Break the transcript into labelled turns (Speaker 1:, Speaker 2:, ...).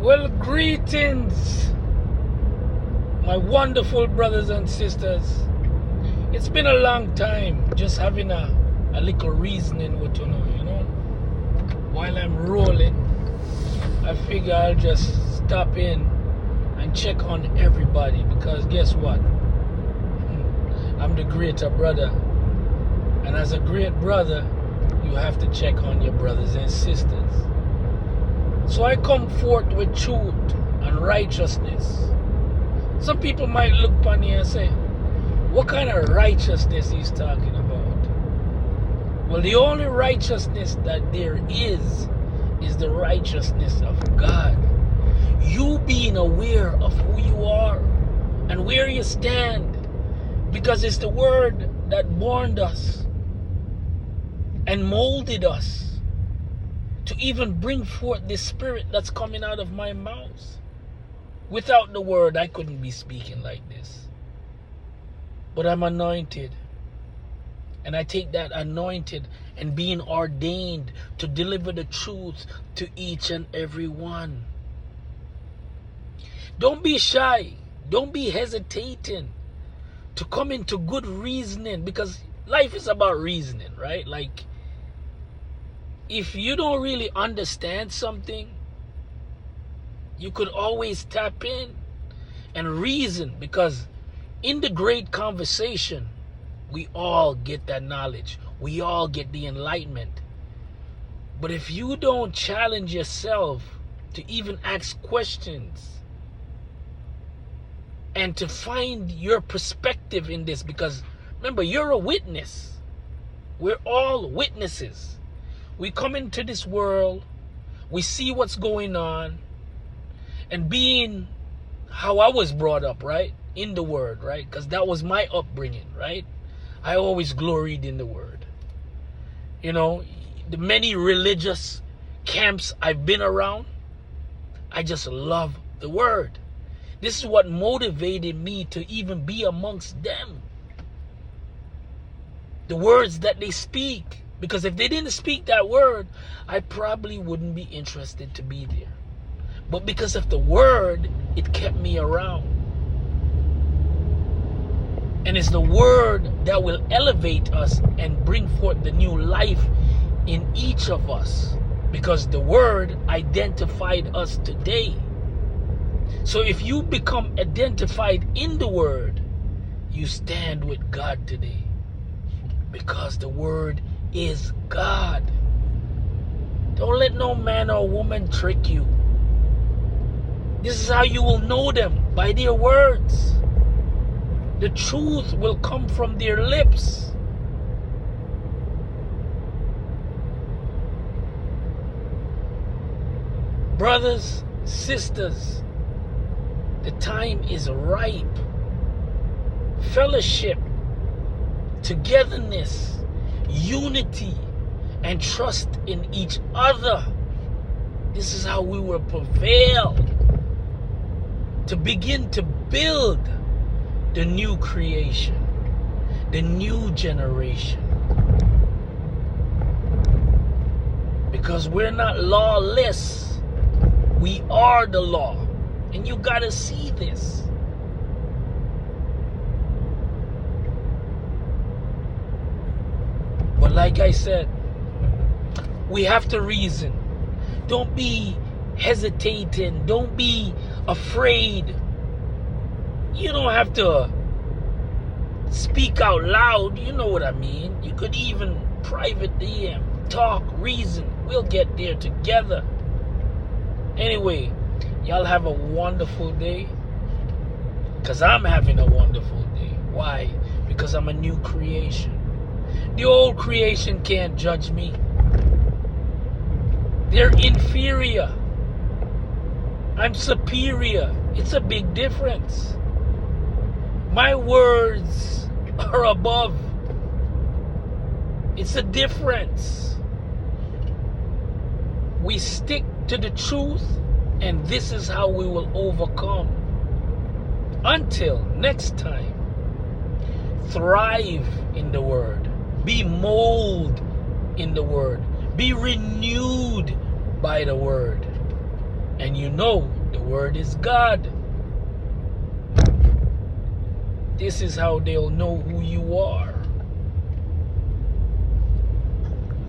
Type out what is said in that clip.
Speaker 1: Well, greetings, my wonderful brothers and sisters. It's been a long time just having a little reasoning with you know. While I'm rolling, I figure I'll just stop in and check on everybody because guess what? I'm the greater brother. And as a great brother, you have to check on your brothers and sisters. So I come forth with truth and righteousness. Some people might look upon you and say, what kind of righteousness he's talking about? Well, the only righteousness that there is the righteousness of God. You being aware of who you are and where you stand, because it's the word that warned us and molded us to even bring forth this spirit that's coming out of my mouth. Without the word, I couldn't be speaking like this. But I'm anointed. And I take that anointed and being ordained to deliver the truth to each and every one. Don't be shy. Don't be hesitating to come into good reasoning, because life is about reasoning, right? Like, if you don't really understand something, you could always tap in and reason, because in the great conversation, we all get that knowledge. We all get the enlightenment. But if you don't challenge yourself to even ask questions and to find your perspective in this, because remember, you're a witness. We're all witnesses. We come into this world, we see what's going on, and being how I was brought up, right? In the word, right? Because that was my upbringing, right? I always gloried in the word. You know, the many religious camps I've been around, I just love the word. This is what motivated me to even be amongst them. The words that they speak. Because if they didn't speak that word, I probably wouldn't be interested to be there. But because of the word, it kept me around. And it's the word that will elevate us and bring forth the new life in each of us. Because the word identified us today. So if you become identified in the word, you stand with God today. Because the word is God. Don't let no man or woman trick you. This is how you will know them, by their words. The truth will come from their lips. Brothers, sisters, the time is ripe. Fellowship, togetherness, unity, and trust in each other. This is how we will prevail to begin to build the new creation, the new generation. Because we're not lawless. We are the law. And you gotta see this. But like I said, we have to reason. Don't be hesitating. Don't be afraid. You don't have to speak out loud. You know what I mean. You could even private DM. Talk, reason. We'll get there together. Anyway, y'all have a wonderful day. Because I'm having a wonderful day. Why? Because I'm a new creation. The old creation can't judge me. They're inferior. I'm superior. It's a big difference. My words are above. It's a difference. We stick to the truth, and this is how we will overcome. Until next time, thrive in the word. Be molded in the word. Be renewed by the word. And then you know the word is God. This is how they'll know who you are.